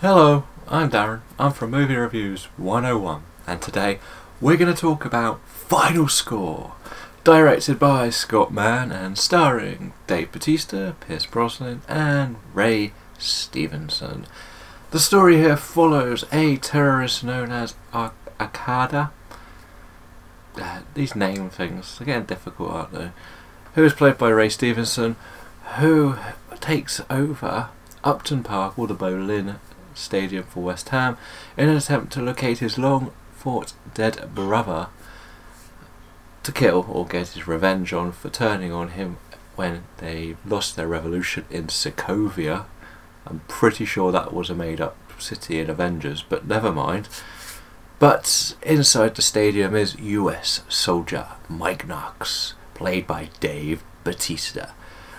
Hello, I'm Darren. I'm from Movie Reviews 101, and today we're going to talk about Final Score, directed by Scott Mann and starring Dave Bautista, Pierce Brosnan, and Ray Stevenson. The story here follows a terrorist known as Akada. These name things, they're getting difficult, aren't they? Who is played by Ray Stevenson, who takes over Upton Park, or the Boleyn Stadium for West Ham, in an attempt to locate his long-fought dead brother to kill or get his revenge on for turning on him when they lost their revolution in Sokovia. I'm pretty sure that was a made-up city in Avengers, but never mind. But inside the stadium is US soldier Mike Knox, played by Dave Bautista,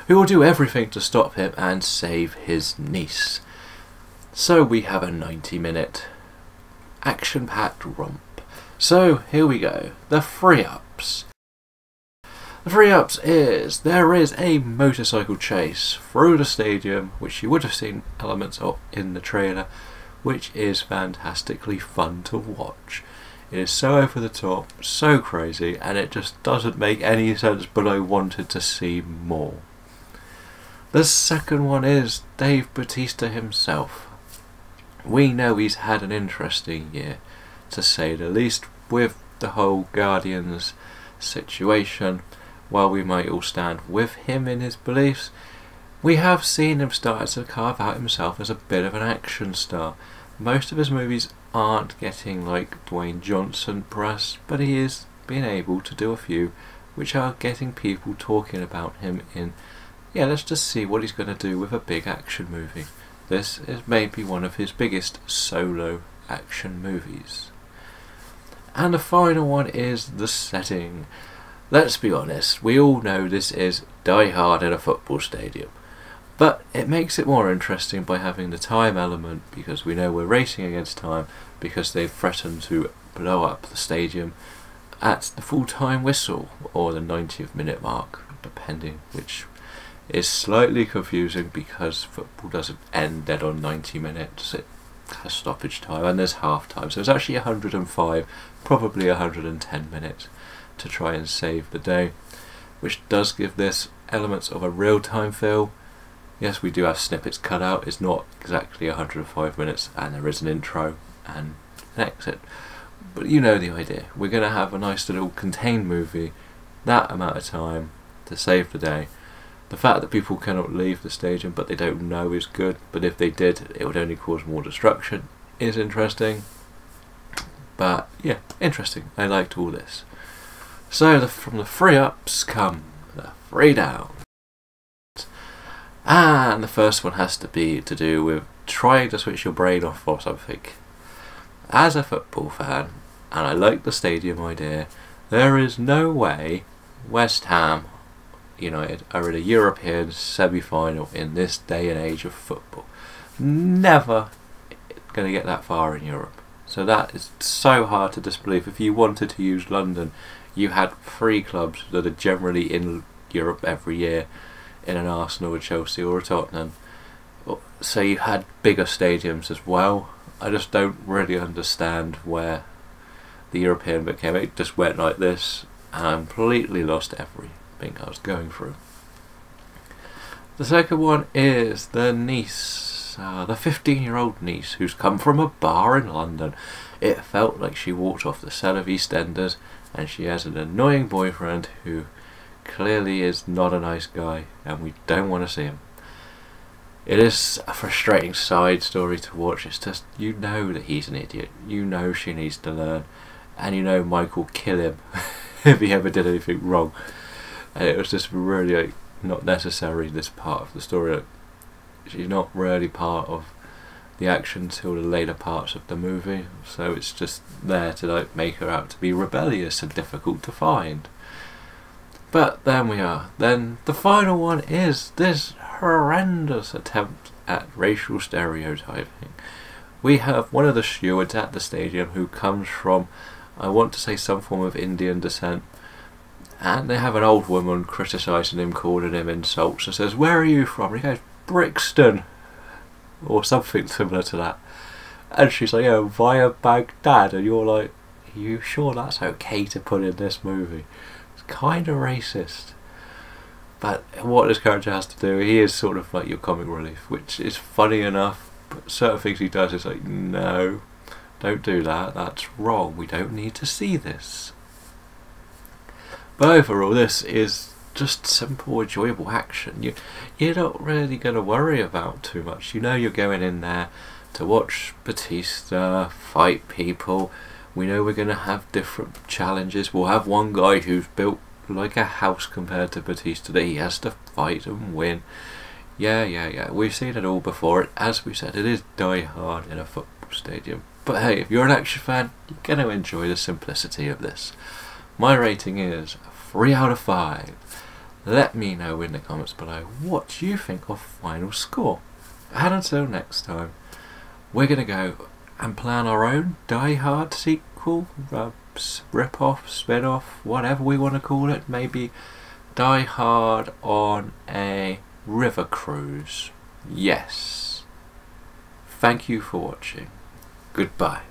who will do everything to stop him and save his niece. So we have a 90-minute action-packed romp. So here we go, the free-ups. The free-ups is, there is a motorcycle chase through the stadium, which you would have seen elements of in the trailer, which is fantastically fun to watch. It is so over the top, so crazy, and it just doesn't make any sense, but I wanted to see more. The second one is Dave Bautista himself. We know he's had an interesting year, to say the least, with the whole Guardians situation. While we might all stand with him in his beliefs, we have seen him start to carve out himself as a bit of an action star. Most of his movies aren't getting like Dwayne Johnson press, but he is being able to do a few which are getting people talking about him in, yeah, let's just see what he's going to do with a big action movie. This is maybe one of his biggest solo action movies. And the final one is the setting. Let's be honest, we all know this is Die Hard in a football stadium. But it makes it more interesting by having the time element, because we know we're racing against time, because they've threatened to blow up the stadium at the full-time whistle, or the 90th minute mark, depending, which is slightly confusing because football doesn't end dead on 90 minutes. It has stoppage time and there's half time, so it's actually 105, probably 110 minutes to try and save the day, which does give this elements of a real-time feel. Yes, we do have snippets cut out. It's not exactly 105 minutes, and there is an intro and an exit, but you know the idea. We're going to have a nice little contained movie, that amount of time to save the day. The fact that people cannot leave the stadium but they don't know is good, but if they did it would only cause more destruction, is interesting. But yeah, interesting. I liked all this. So from the free ups come the free downs. And the first one has to be to do with trying to switch your brain off for something. As a football fan, and I like the stadium idea, there is no way West Ham United are in a European semi-final in this day and age of football. Never going to get that far in Europe. So that is so hard to disbelieve. If you wanted to use London, you had 3 clubs that are generally in Europe every year, in an Arsenal, a Chelsea or a Tottenham. So you had bigger stadiums as well. I just don't really understand where the European bit came. It just went like this and I completely lost everything I was going through. The second one is the niece, the 15-year-old niece who's come from a bar in London. It felt like she walked off the set of EastEnders, and she has an annoying boyfriend who clearly is not a nice guy, and we don't want to see him. It is a frustrating side story to watch. It's just, you know that he's an idiot, you know she needs to learn, and you know Mike will kill him if he ever did anything wrong. And it was just really not necessary, this part of the story. She's not really part of the action till the later parts of the movie, so it's just there to make her out to be rebellious and difficult to find. But then we are. Then the final one is this horrendous attempt at racial stereotyping. We have one of the stewards at the stadium who comes from, I want to say, some form of Indian descent, and they have an old woman criticising him, calling him insults, and says, "Where are you from?" And he goes, "Brixton." or something similar to that. And she's like, "Yeah, via Baghdad," and you're like, "Are you sure that's okay to put in this movie?" It's kind of racist. But what this character has to do, he is sort of like your comic relief, which is funny enough, but certain things he does is like, no, don't do that, that's wrong, we don't need to see this. But overall, this is just simple, enjoyable action. You're not really going to worry about too much. You know you're going in there to watch Bautista fight people. We know we're going to have different challenges. We'll have one guy who's built like a house compared to Bautista that he has to fight and win. Yeah. We've seen it all before. As we said, it is Die Hard in a football stadium. But hey, if you're an action fan, you're going to enjoy the simplicity of this. My rating is 3 out of 5. Let me know in the comments below what you think of Final Score. And until next time, we're going to go and plan our own Die Hard sequel, rip-off, spin-off, whatever we want to call it. Maybe Die Hard on a river cruise. Yes. Thank you for watching. Goodbye.